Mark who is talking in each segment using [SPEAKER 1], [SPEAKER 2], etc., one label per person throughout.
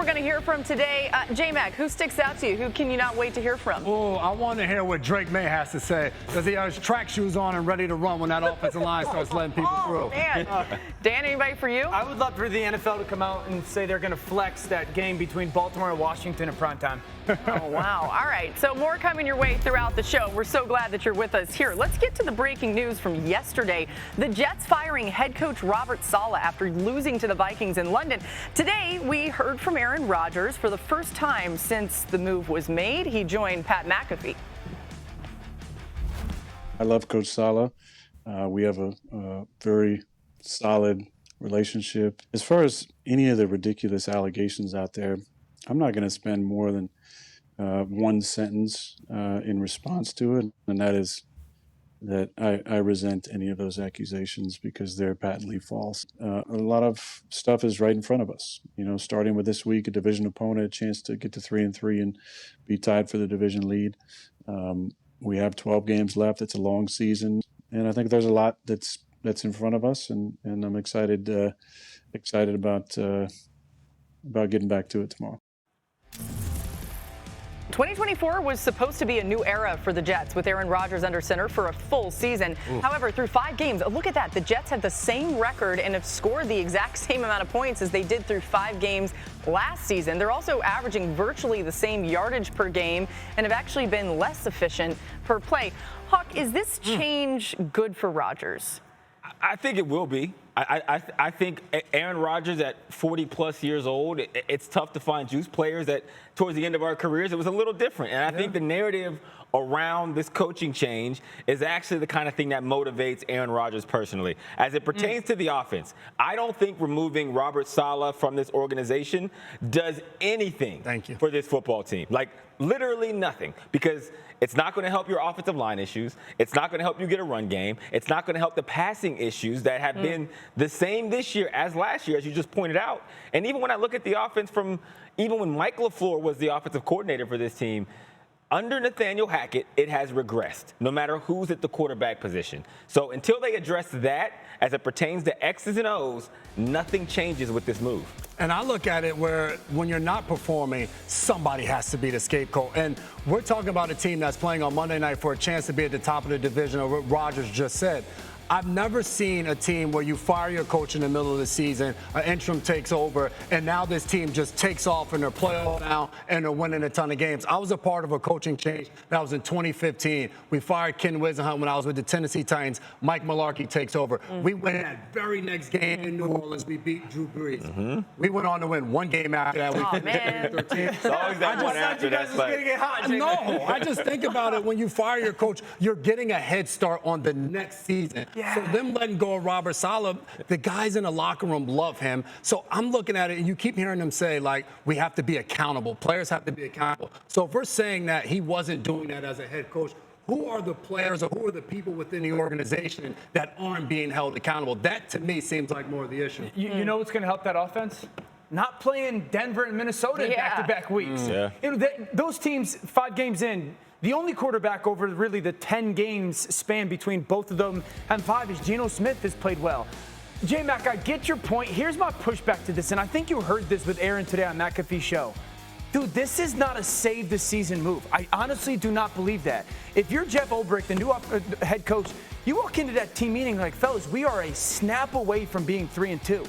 [SPEAKER 1] we're going to hear from today. J-Mac, who sticks out to you? Who can you not wait to hear from?
[SPEAKER 2] Oh, I want to hear what Drake May has to say. Does he have his track shoes on and ready to run when that offensive line starts letting people through?
[SPEAKER 1] Man. Dan, anybody for you?
[SPEAKER 3] I would love for the NFL to come out and say they're going to flex that game between Baltimore and Washington in primetime.
[SPEAKER 1] Oh, wow. All right. So more coming your way throughout the show. We're so glad that you're with us here. Let's get to the breaking news from yesterday. The Jets firing head coach Robert Saleh after losing to the Vikings in London. Today, we heard from Aaron Rodgers for the first time since the move was made. He joined Pat McAfee.
[SPEAKER 4] I love Coach Saleh. We have a very solid relationship. As far as any of the ridiculous allegations out there, I'm not going to spend more than one sentence in response to it, and that is that I resent any of those accusations because they're patently false. A lot of stuff is right in front of us. You know, starting with this week, a division opponent, a chance to get to 3-3 and be tied for the division lead. We have 12 games left. It's a long season, and I think there's a lot that's in front of us, and I'm excited about getting back to it tomorrow.
[SPEAKER 1] 2024 was supposed to be a new era for the Jets with Aaron Rodgers under center for a full season. Ooh. However, through 5 games, look at that. The Jets have the same record and have scored the exact same amount of points as they did through 5 games last season. They're also averaging virtually the same yardage per game and have actually been less efficient per play. Hawk, is this change good for Rodgers?
[SPEAKER 5] I think it will be. I think Aaron Rodgers at 40-plus years old, it's tough to find juice players that towards the end of our careers, it was a little different. And I think the narrative around this coaching change is actually the kind of thing that motivates Aaron Rodgers personally. As it pertains to the offense, I don't think removing Robert Saleh from this organization does anything for this football team. Like, literally nothing, because it's not going to help your offensive line issues. It's not going to help you get a run game. It's not going to help the passing issues that have been the same this year as last year, as you just pointed out. And even when I look at the offense from even when Mike LaFleur was the offensive coordinator for this team, under Nathaniel Hackett, it has regressed, no matter who's at the quarterback position. So until they address that, as it pertains to X's and O's, nothing changes with this move.
[SPEAKER 2] And I look at it where when you're not performing, somebody has to be the scapegoat. And we're talking about a team that's playing on Monday night for a chance to be at the top of the division, or what Rodgers just said. I've never seen a team where you fire your coach in the middle of the season, an interim takes over, and now this team just takes off and they're playoff now and they're winning a ton of games. I was a part of a coaching change that was in 2015. We fired Ken Wisenhunt when I was with the Tennessee Titans. Mike Mularkey takes over. We win that very next game in New Orleans. We beat Drew Brees. We went on to win one game after that.
[SPEAKER 1] Oh, man.
[SPEAKER 5] It's always that one after that.
[SPEAKER 2] No, I just think about it. When you fire your coach, you're getting a head start on the next season.
[SPEAKER 1] Yeah.
[SPEAKER 2] So them letting go of Robert Saleh, the guys in the locker room love him. So I'm looking at it, and you keep hearing them say, like, we have to be accountable. Players have to be accountable. So if we're saying that he wasn't doing that as a head coach, who are the players or who are the people within the organization that aren't being held accountable? That, to me, seems like more of the issue.
[SPEAKER 3] You know what's going to help that offense? Not playing Denver and Minnesota in back-to-back weeks. You know, those teams, 5 games in, the only quarterback over really the 10 games span between both of them and 5 is Geno Smith has played well. J-Mac, I get your point. Here's my pushback to this, and I think you heard this with Aaron today on McAfee Show. Dude, this is not a save-the-season move. I honestly do not believe that. If you're Jeff Ulbrich, the new head coach, you walk into that team meeting like, fellas, we are a snap away from being 3-2.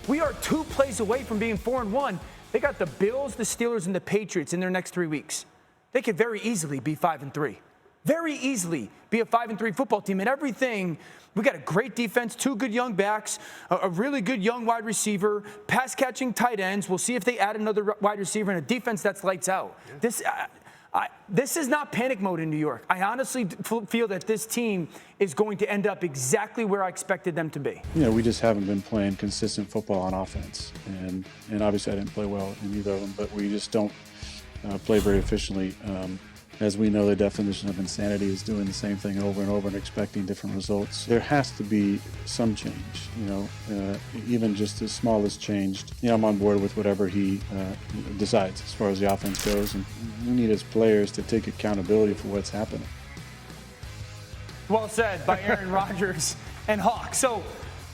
[SPEAKER 3] We are 2 plays away from being 4-1. They got the Bills, the Steelers, and the Patriots in their next 3 weeks. They could very easily be 5-3. Very easily be a 5-3 football team. And everything, we got a great defense, 2 good young backs, a really good young wide receiver, pass-catching tight ends. We'll see if they add another wide receiver and a defense that's lights out. This is not panic mode in New York. I honestly feel that this team is going to end up exactly where I expected them to be.
[SPEAKER 4] You know, we just haven't been playing consistent football on offense. And obviously I didn't play well in either of them, but we just don't play very efficiently. As we know, the definition of insanity is doing the same thing over and over and expecting different results. There has to be some change, you know, even just as small as change. You know, I'm on board with whatever he decides as far as the offense goes, and we need as players to take accountability for what's happening.
[SPEAKER 3] Well said by Aaron Rodgers and Hawk. So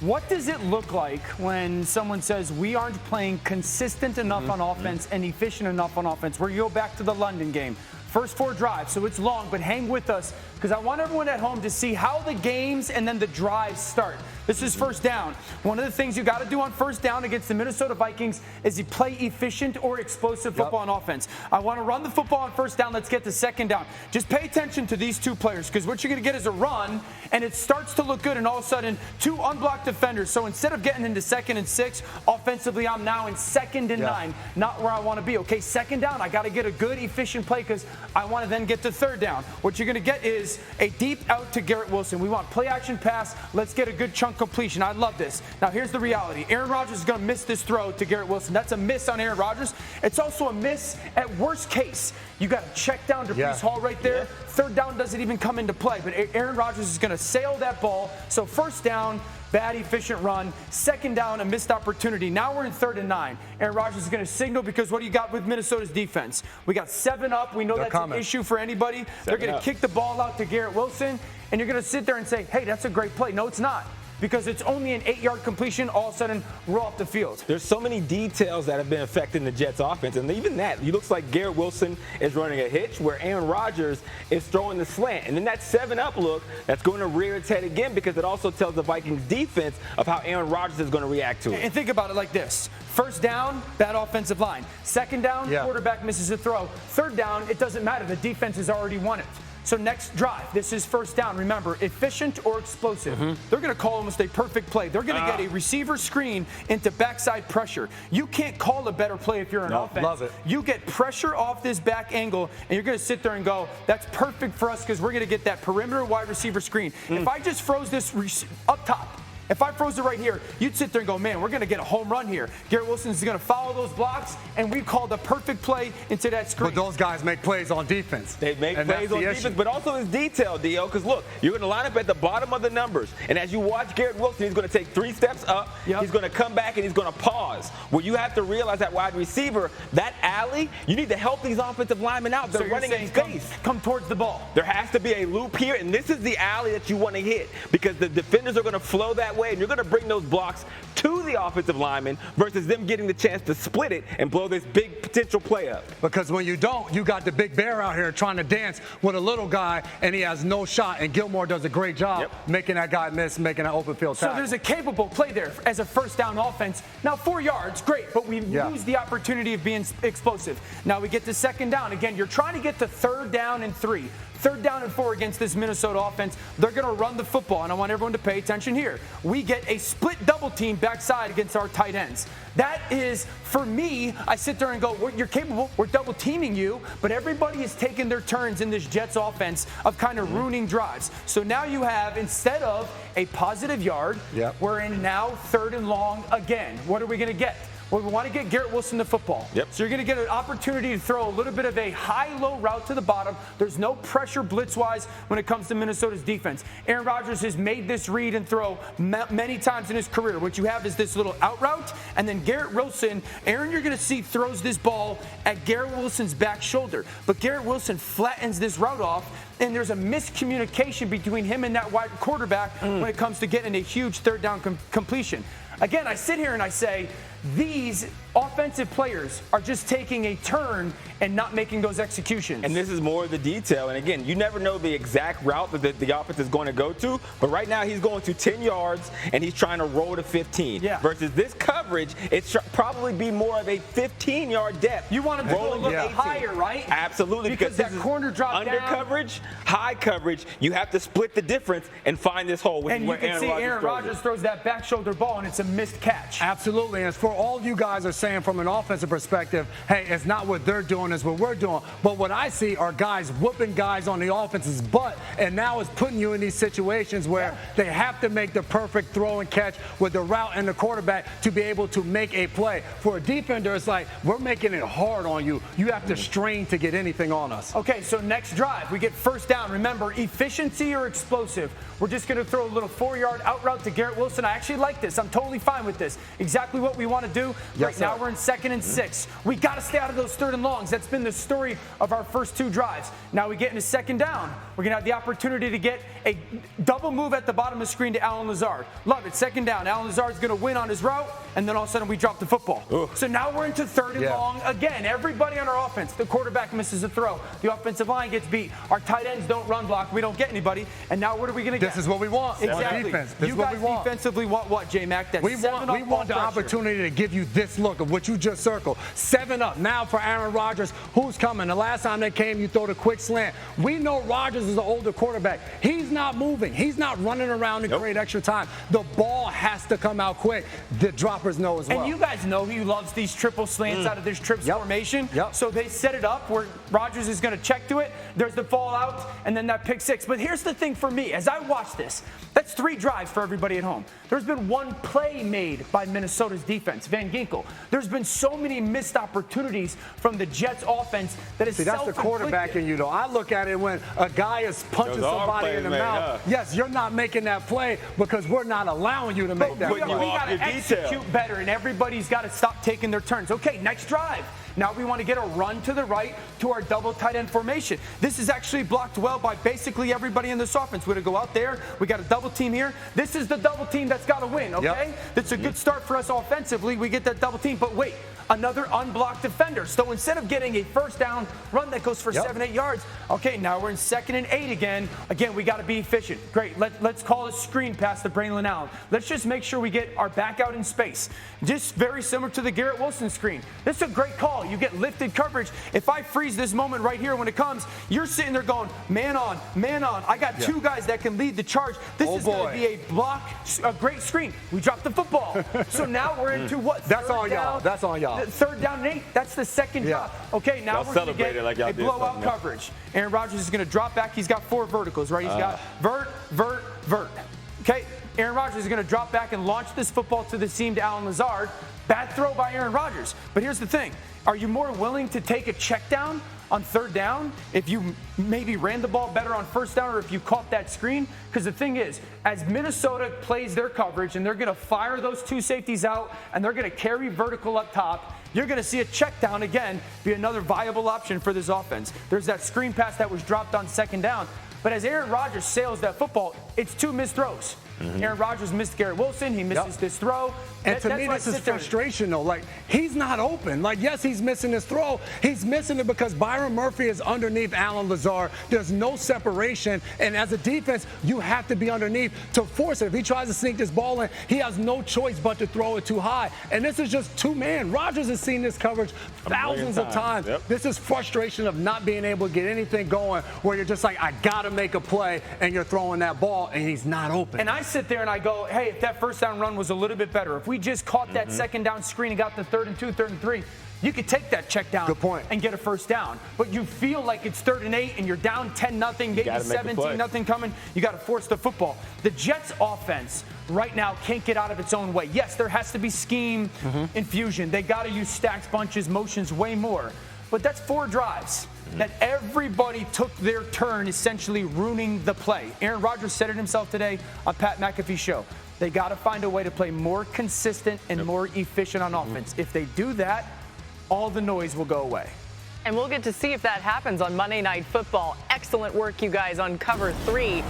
[SPEAKER 3] What does it look like when someone says we aren't playing consistent enough on offense and efficient enough on offense? Where you go back to the London game. First 4 drives, so it's long, but hang with us because I want everyone at home to see how the games and then the drives start. This is first down. One of the things you got to do on first down against the Minnesota Vikings is you play efficient or explosive football on offense. I want to run the football on first down. Let's get to second down. Just pay attention to these 2 players because what you're going to get is a run, and it starts to look good, and all of a sudden, 2 unblocked defenders. So instead of getting into 2nd and 6, offensively, I'm now in 2nd and 9, not where I want to be. Okay, second down, I got to get a good, efficient play because I want to then get to third down. What you're going to get is a deep out to Garrett Wilson. We want play action pass. Let's get a good chunk completion. I love this. Now, here's the reality. Aaron Rodgers is going to miss this throw to Garrett Wilson. That's a miss on Aaron Rodgers. It's also a miss at worst case. You got to check down to Breece Hall right there. Third down doesn't even come into play, but Aaron Rodgers is going to sail that ball. So first down, bad, efficient run. Second down, a missed opportunity. Now we're in 3rd and 9. Aaron Rodgers is going to signal because what do you got with Minnesota's defense? We got 7 up. We know that's an issue for anybody. They're going to kick the ball out to Garrett Wilson, and you're going to sit there and say, hey, that's a great play. No, it's not. Because it's only an 8-yard completion, all of a sudden we're off the field.
[SPEAKER 5] There's so many details that have been affecting the Jets offense, and even that, it looks like Garrett Wilson is running a hitch where Aaron Rodgers is throwing the slant. And then that 7-up look, that's going to rear its head again because it also tells the Vikings defense of how Aaron Rodgers is going to react to it.
[SPEAKER 3] And think about it like this. First down, bad offensive line. Second down, quarterback misses a throw. Third down, it doesn't matter. The defense has already won it. So next drive, this is first down. Remember, efficient or explosive. They're going to call almost a perfect play. They're going to get a receiver screen into backside pressure. You can't call a better play if you're an offense.
[SPEAKER 2] Love it.
[SPEAKER 3] You get pressure off this back angle, and you're going to sit there and go, that's perfect for us because we're going to get that perimeter wide receiver screen. If I just froze this up top, if I froze it right here, you'd sit there and go, man, we're going to get a home run here. Garrett Wilson is going to follow those blocks, and we called a perfect play into that screen.
[SPEAKER 2] But those guys make plays on defense.
[SPEAKER 5] They make plays on defense, but also his detail, Dio, because look, you're going to line up at the bottom of the numbers, and as you watch Garrett Wilson, he's going to take 3 steps up, he's going to come back, and he's going to pause. Well, you have to realize that wide receiver, that alley, you need to help these offensive linemen out. They're running in space.
[SPEAKER 3] Come towards the ball.
[SPEAKER 5] There has to be a loop here, and this is the alley that you want to hit because the defenders are going to flow that way, and you're going to bring those blocks to the offensive lineman versus them getting the chance to split it and blow this big potential play up.
[SPEAKER 2] Because when you don't, you got the big bear out here trying to dance with a little guy, and he has no shot, and Gilmore does a great job making that guy miss, making an open field tackle.
[SPEAKER 3] So there's a capable play there as a first down offense. Now, 4 yards, great, but we lose the opportunity of being explosive. Now we get to second down. Again, you're trying to get to 3rd down and 3. 3rd down and 4 against this Minnesota offense. They're going to run the football, and I want everyone to pay attention here. We get a split double team backside against our tight ends. That is, for me, I sit there and go, you're capable, we're double teaming you, but everybody is taking their turns in this Jets offense of kind of ruining drives. So now you have, instead of a positive yard, we're in now 3rd and long again. What are we going to get? Well, we want to get Garrett Wilson the football. So you're going to get an opportunity to throw a little bit of a high-low route to the bottom. There's no pressure blitz-wise when it comes to Minnesota's defense. Aaron Rodgers has made this read and throw many times in his career. What you have is this little out route, and then Garrett Wilson, Aaron, you're going to see throws this ball at Garrett Wilson's back shoulder. But Garrett Wilson flattens this route off, and there's a miscommunication between him and that wide quarterback when it comes to getting a huge 3rd down completion. Again, I sit here and I say, these offensive players are just taking a turn and not making those executions.
[SPEAKER 5] And this is more of the detail. And again, you never know the exact route that the offense is going to go to. But right now, he's going to 10 yards, and he's trying to roll to 15. Versus this coverage, it should probably be more of a 15-yard depth.
[SPEAKER 3] You want him to go a little higher, right?
[SPEAKER 5] Absolutely.
[SPEAKER 3] Because that corner drop
[SPEAKER 5] under
[SPEAKER 3] down.
[SPEAKER 5] coverage, high coverage, you have to split the difference and find this hole.
[SPEAKER 3] And you can see Aaron Rodgers throws that back shoulder ball, and it's a missed catch.
[SPEAKER 2] Absolutely. And for all you guys are saying from an offensive perspective, hey, it's not what they're doing, it's what we're doing. But what I see are guys whooping guys on the offense's butt, and now it's putting you in these situations where they have to make the perfect throw and catch with the route and the quarterback to be able to make a play. For a defender, it's like, we're making it hard on you. You have to strain to get anything on us.
[SPEAKER 3] Okay, so next drive, we get first down. Remember, efficiency or explosive. We're just going to throw a little 4-yard out route to Garrett Wilson. I actually like this. I'm totally fine with this. Exactly what we want to do. Right now, Now we're in 2nd and 6. We got to stay out of those 3rd and longs. That's been the story of our first 2 drives. Now we get into 2nd down. We're going to have the opportunity to get a double move at the bottom of the screen to Allen Lazard. Love it. 2nd down. Allen Lazard's going to win on his route, and then all of a sudden we drop the football. Ooh. So now we're into 3rd and long again. Everybody on our offense. The quarterback misses a throw. The offensive line gets beat. Our tight ends don't run block. We don't get anybody. And now what are we going to get?
[SPEAKER 2] This is what we want.
[SPEAKER 3] Exactly.
[SPEAKER 2] Defense. This
[SPEAKER 3] You
[SPEAKER 2] is what
[SPEAKER 3] guys
[SPEAKER 2] we want.
[SPEAKER 3] defensively want what, J-Mac? That's
[SPEAKER 2] We want the opportunity to give you this look of what you just circled. 7 up. Now for Aaron Rodgers, who's coming? The last time they came, you throw the quick slant. We know Rodgers is an older quarterback. He's not moving. He's not running around to create extra time. The ball has to come out quick. The droppers know as well.
[SPEAKER 3] And you guys know he loves these triple slants out of this trips formation. So they set it up where Rodgers is going to check to it. There's the fallout, and then that pick 6. But here's the thing for me. As I watch this, that's 3 drives for everybody at home. There's been 1 play made by Minnesota's defense, Van Ginkel. There's been so many missed opportunities from the Jets offense that is
[SPEAKER 2] that's the quarterback in you, though. I look at it when a guy is punching somebody in the mouth. Yes, you're not making that play because we're not allowing you to make that play.
[SPEAKER 3] We got to execute better, and everybody's got to stop taking their turns. Okay, next drive. Now we want to get a run to the right to our double tight end formation. This is actually blocked well by basically everybody in this offense. We're going to go out there. We got a double team here. This is the double team that's got to win, okay? That's a good start for us offensively. We get that double team. But wait, another unblocked defender. So instead of getting a first down run that goes for 7-8 yards, okay, now we're in 2nd and 8 again. Again, we got to be efficient. Great. Let's call a screen pass to Braylon Allen. Let's just make sure we get our back out in space. Just very similar to the Garrett Wilson screen. This is a great call. You get lifted coverage. If I freeze this moment right here when it comes, you're sitting there going, man on, man on. I got 2 guys that can lead the charge. This is going to be a block, a great screen. We dropped the football. So now we're into what?
[SPEAKER 2] That's on y'all. That's on y'all.
[SPEAKER 3] 3rd down and 8. That's the 2nd drop. Okay, now we're going to get a blowout coverage. Aaron Rodgers is going to drop back. He's got 4 verticals, right? He's got vert, vert, vert. Okay, Aaron Rodgers is going to drop back and launch this football to the seam to Allen Lazard. Bad throw by Aaron Rodgers. But here's the thing. Are you more willing to take a check down on 3rd down if you maybe ran the ball better on 1st down or if you caught that screen? Because the thing is, as Minnesota plays their coverage and they're going to fire those 2 safeties out and they're going to carry vertical up top, you're going to see a check down again be another viable option for this offense. There's that screen pass that was dropped on 2nd down. But as Aaron Rodgers sails that football, it's 2 missed throws. Aaron Rodgers missed Garrett Wilson. He misses this throw.
[SPEAKER 2] And to me, this is frustration, though. Like, he's not open. Like, yes, he's missing his throw. He's missing it because Byron Murphy is underneath Allen Lazard. There's no separation. And as a defense, you have to be underneath to force it. If he tries to sneak this ball in, he has no choice but to throw it too high. And this is just 2-man. Rodgers has seen this coverage thousands of times. This is frustration of not being able to get anything going where you're just like, I got to make a play, and you're throwing that ball, and he's not open.
[SPEAKER 3] And I sit there and I go, hey, if that 1st down run was a little bit better, if we just caught that 2nd down screen and got the 3rd and 2, 3rd and 3, you could take that check down and get a 1st down. But you feel like it's 3rd and 8 and you're down 10-0, maybe 17-0 coming. You got to force the football. The Jets offense right now can't get out of its own way. Yes, there has to be scheme infusion. They got to use stacks, bunches, motions way more. But that's 4 drives that everybody took their turn essentially ruining the play. Aaron Rodgers said it himself today on Pat McAfee Show. They got to find a way to play more consistent and more efficient on offense. If they do that, all the noise will go away.
[SPEAKER 1] And we'll get to see if that happens on Monday Night Football. Excellent work, you guys, on Cover 3.